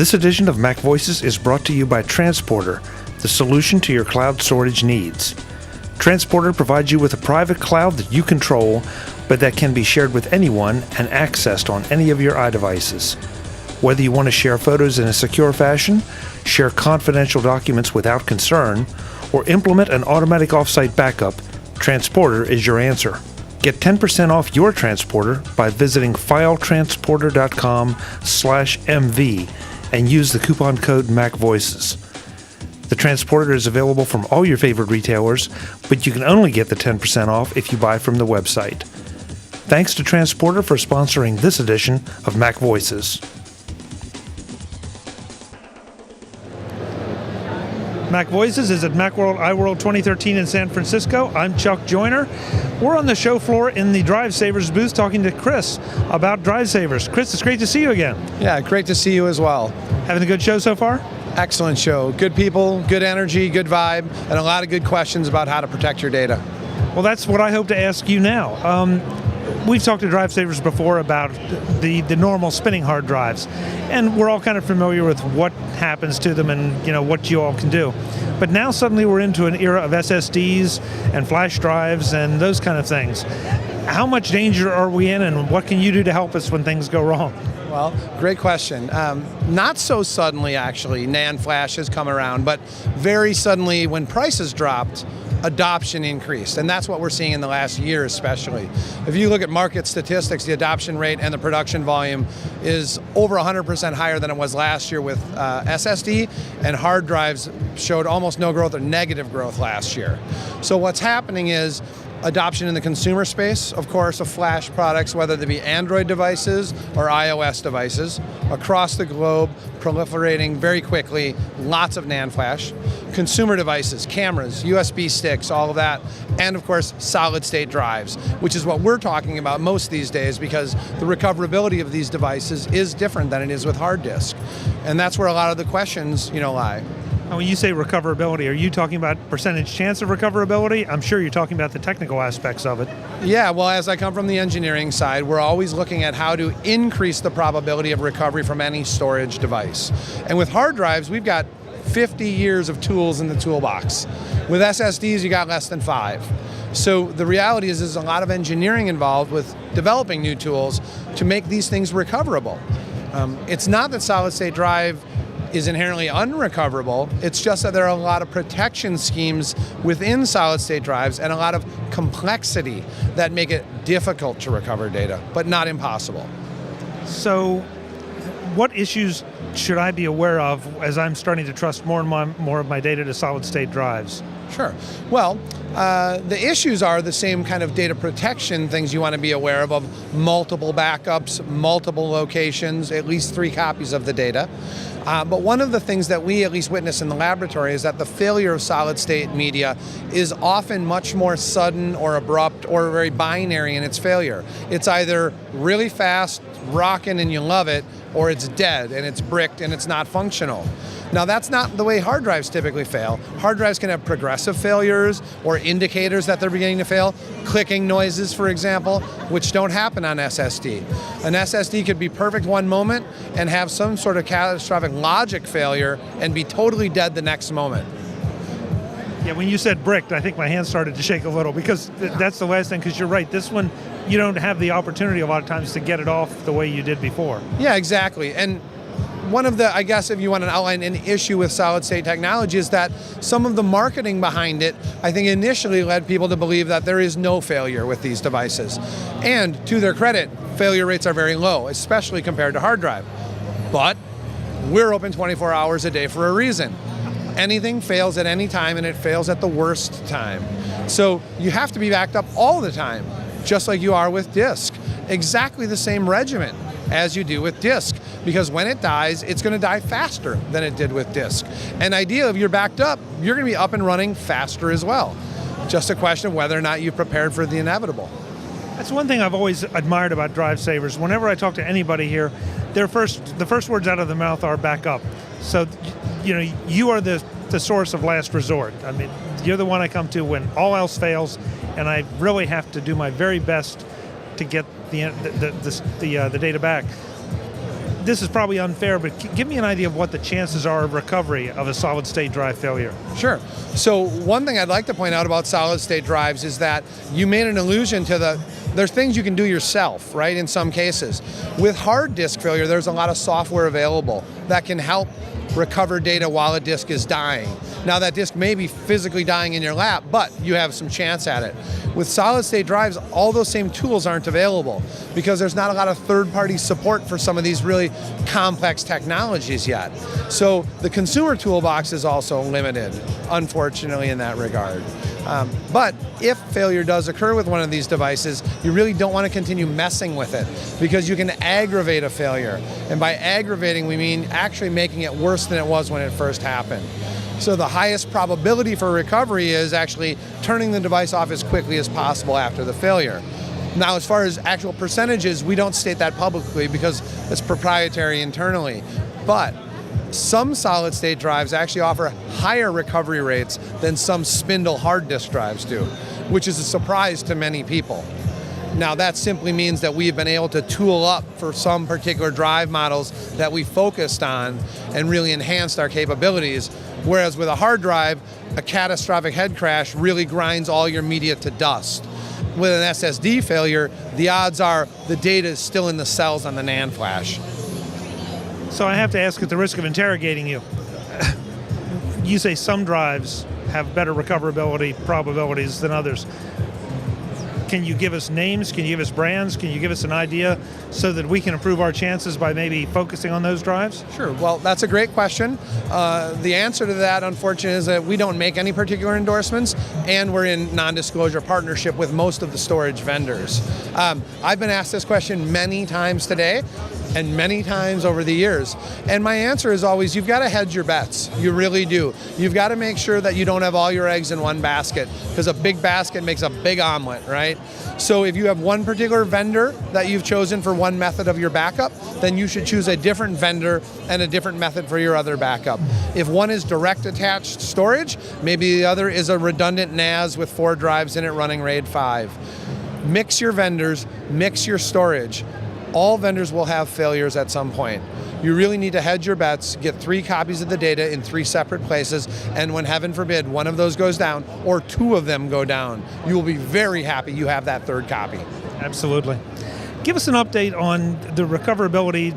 This edition of Mac Voices is brought to you by Transporter, the solution to your cloud storage needs. Transporter provides you with a private cloud that you control, but that can be shared with anyone and accessed on any of your iDevices. Whether you want to share photos in a secure fashion, share confidential documents without concern, or implement an automatic offsite backup, Transporter is your answer. Get 10% off your Transporter by visiting filetransporter.com/MV and use the coupon code MacVoices. The Transporter is available from all your favorite retailers, but you can only get the 10% off if you buy from the website. Thanks to Transporter for sponsoring this edition of Mac Voices. Mac Voices is at Macworld, iWorld 2013 in San Francisco. I'm Chuck Joyner. We're on the show floor in the DriveSavers booth talking to Chris about DriveSavers. Chris, it's great to see you again. Yeah, great to see you as well. Having a good show so far? Excellent show. Good people, good energy, good vibe, and a lot of good questions about how to protect your data. Well, that's what I hope to ask you now. We've talked to DriveSavers before about the normal spinning hard drives, and we're all kind of familiar with what happens to them and what you all can do. But now suddenly we're into an era of SSDs and flash drives and those kind of things. How much danger are we in, and what can you do to help us when things go wrong? Well, great question. Not so suddenly, actually, NAND flash has come around, but very suddenly when prices dropped, adoption increased, and that's what we're seeing in the last year especially. If you look at market statistics, the adoption rate and the production volume is over 100% higher than it was last year with SSD, and hard drives showed almost no growth or negative growth last year. So what's happening is adoption in the consumer space, of course, of flash products, whether they be Android devices or iOS devices, across the globe, proliferating very quickly, lots of NAND flash. Consumer devices, cameras, USB sticks, all of that, and of course, solid-state drives, which is what we're talking about most these days because the recoverability of these devices is different than it is with hard disk. And that's where a lot of the questions, lie. When you say recoverability, are you talking about percentage chance of recoverability? I'm sure you're talking about the technical aspects of it. Yeah, well, as I come from the engineering side, we're always looking at how to increase the probability of recovery from any storage device. And with hard drives, we've got 50 years of tools in the toolbox. With SSDs, you got less than 5. So the reality is there's a lot of engineering involved with developing new tools to make these things recoverable. It's not that solid-state drive is inherently unrecoverable. It's just that there are a lot of protection schemes within solid-state drives and a lot of complexity that make it difficult to recover data, but not impossible. So what issues should I be aware of as I'm starting to trust more and more of my data to solid-state drives? Sure. Well, the issues are the same kind of data protection things you want to be aware of multiple backups, multiple locations, at least 3 copies of the data. But one of the things that we at least witness in the laboratory is that the failure of solid-state media is often much more sudden or abrupt or very binary in its failure. It's either really fast, rocking and you love it, or it's dead and it's bricked and it's not functional. Now that's not the way hard drives typically fail. Hard drives can have progressive failures or indicators that they're beginning to fail, clicking noises, for example, which don't happen on SSD. An SSD could be perfect one moment and have some sort of catastrophic logic failure and be totally dead the next moment. Yeah, when you said bricked, I think my hands started to shake a little because that's the last thing, because you're right, this one, you don't have the opportunity a lot of times to get it off the way you did before. Yeah, exactly. And one of the, I guess if you want to outline an issue with solid-state technology is that some of the marketing behind it, I think initially led people to believe that there is no failure with these devices. And to their credit, failure rates are very low, especially compared to hard drive. But we're open 24 hours a day for a reason. Anything fails at any time, and it fails at the worst time. So you have to be backed up all the time, just like you are with disk. Exactly the same regimen as you do with disk, because when it dies, it's going to die faster than it did with disk. And ideally, if you're backed up, you're going to be up and running faster as well. Just a question of whether or not you've prepared for the inevitable. That's one thing I've always admired about DriveSavers. Whenever I talk to anybody here, the first words out of the mouth are back up. So, you are the source of last resort. I mean, you're the one I come to when all else fails, and I really have to do my very best to get the data back. this is probably unfair, but give me an idea of what the chances are of recovery of a solid-state drive failure. Sure. So one thing I'd like to point out about solid-state drives is that you made an allusion to there's things you can do yourself, right, in some cases. With hard disk failure, there's a lot of software available that can help recover data while a disk is dying. Now that disk may be physically dying in your lap, but you have some chance at it. With solid state drives, all those same tools aren't available because there's not a lot of third-party support for some of these really complex technologies yet. So the consumer toolbox is also limited, unfortunately, in that regard. But if failure does occur with one of these devices, you really don't want to continue messing with it because you can aggravate a failure. And by aggravating, we mean actually making it worse than it was when it first happened. So the highest probability for recovery is actually turning the device off as quickly as possible after the failure. Now, as far as actual percentages, we don't state that publicly because it's proprietary internally. But some solid-state drives actually offer higher recovery rates than some spindle hard disk drives do, which is a surprise to many people. Now, that simply means that we've been able to tool up for some particular drive models that we focused on and really enhanced our capabilities, whereas with a hard drive, a catastrophic head crash really grinds all your media to dust. With an SSD failure, the odds are the data is still in the cells on the NAND flash. So I have to ask, at the risk of interrogating you, you say some drives have better recoverability probabilities than others. Can you give us names? Can you give us brands? Can you give us an idea so that we can improve our chances by maybe focusing on those drives? Sure. Well, that's a great question. The answer to that, unfortunately, is that we don't make any particular endorsements, and we're in non-disclosure partnership with most of the storage vendors. I've been asked this question many times today and many times over the years. And my answer is always, you've got to hedge your bets. You really do. You've got to make sure that you don't have all your eggs in one basket, because a big basket makes a big omelet, right? So if you have one particular vendor that you've chosen for one method of your backup, then you should choose a different vendor and a different method for your other backup. If one is direct attached storage, maybe the other is a redundant NAS with 4 drives in it running RAID 5. Mix your vendors, mix your storage. All vendors will have failures at some point. You really need to hedge your bets, get 3 copies of the data in 3 separate places, and when heaven forbid one of those goes down or 2 of them go down, you will be very happy you have that 3rd copy. Absolutely. Give us an update on the recoverability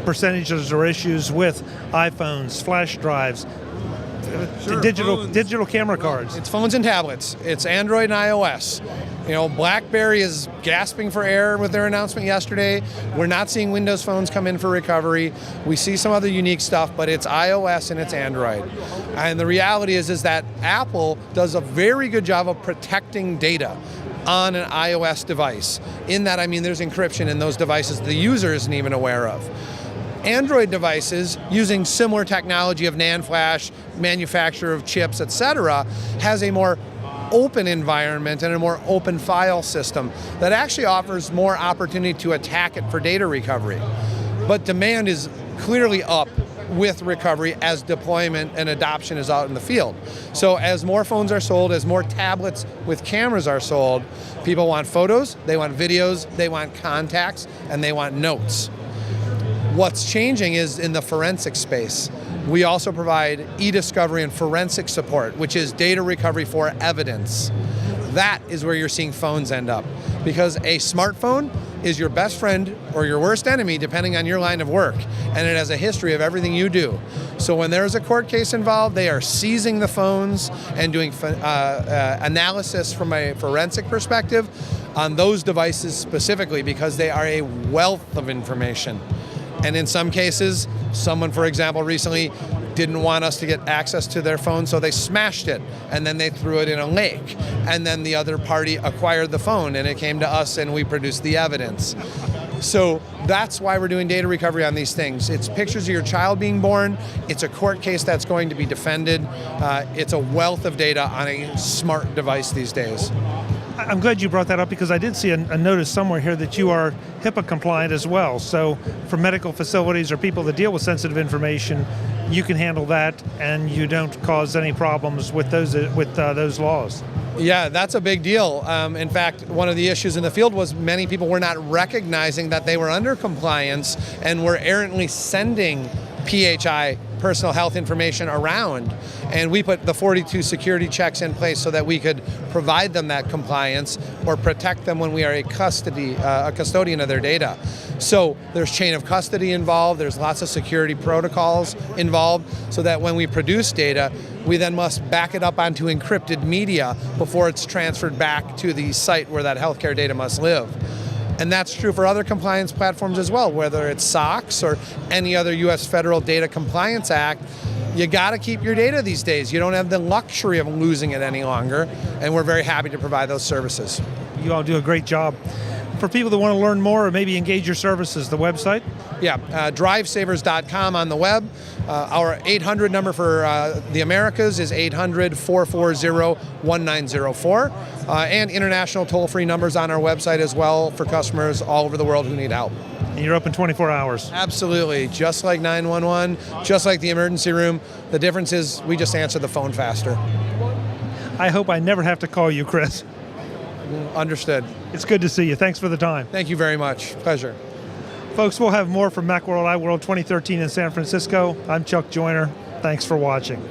percentages or issues with iPhones, flash drives, Sure, digital camera cards. It's phones and tablets. It's Android and iOS. You know, BlackBerry is gasping for air with their announcement yesterday. We're not seeing Windows phones come in for recovery. We see some other unique stuff, but it's iOS and it's Android. And the reality is that Apple does a very good job of protecting data on an iOS device. In that, I mean, there's encryption in those devices the user isn't even aware of. Android devices, using similar technology of NAND flash, manufacturer of chips, etc., has a more open environment and a more open file system that actually offers more opportunity to attack it for data recovery. But demand is clearly up with recovery as deployment and adoption is out in the field. So as more phones are sold, as more tablets with cameras are sold, people want photos, they want videos, they want contacts, and they want notes. What's changing is in the forensic space. We also provide e-discovery and forensic support, which is data recovery for evidence. That is where you're seeing phones end up, because a smartphone is your best friend or your worst enemy, depending on your line of work, and it has a history of everything you do. So when there's a court case involved, they are seizing the phones and doing analysis from a forensic perspective on those devices specifically, because they are a wealth of information. And in some cases, someone, for example, recently didn't want us to get access to their phone, so they smashed it, and then they threw it in a lake. And then the other party acquired the phone, and it came to us, and we produced the evidence. So that's why we're doing data recovery on these things. It's pictures of your child being born. It's a court case that's going to be defended. It's a wealth of data on a smart device these days. I'm glad you brought that up, because I did see a notice somewhere here that you are HIPAA compliant as well. So for medical facilities or people that deal with sensitive information, you can handle that and you don't cause any problems with those laws. Yeah, that's a big deal. In fact, one of the issues in the field was many people were not recognizing that they were under compliance and were errantly sending PHI, personal health information, around. And we put the 42 security checks in place so that we could provide them that compliance or protect them when we are a custodian of their data. So there's chain of custody involved, there's lots of security protocols involved, so that when we produce data, we then must back it up onto encrypted media before it's transferred back to the site where that healthcare data must live. And that's true for other compliance platforms as well, whether it's SOX or any other U.S. Federal Data Compliance Act. You got to keep your data these days. You don't have the luxury of losing it any longer, and we're very happy to provide those services. You all do a great job. For people that want to learn more or maybe engage your services, the website? Yeah, DriveSavers.com on the web. Our 800 number for the Americas is 800-440-1904. And international toll-free numbers on our website as well for customers all over the world who need help. And you're open 24 hours? Absolutely, just like 911, just like the emergency room. The difference is we just answer the phone faster. I hope I never have to call you, Chris. Understood. It's good to see you. Thanks for the time. Thank you very much. Pleasure. Folks, we'll have more from Macworld iWorld 2013 in San Francisco. I'm Chuck Joyner. Thanks for watching.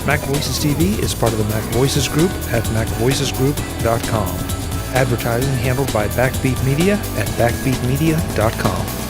MacVoicesTV is part of the MacVoices Group at MacVoicesGroup.com. Advertising handled by Backbeat Media at BackbeatMedia.com.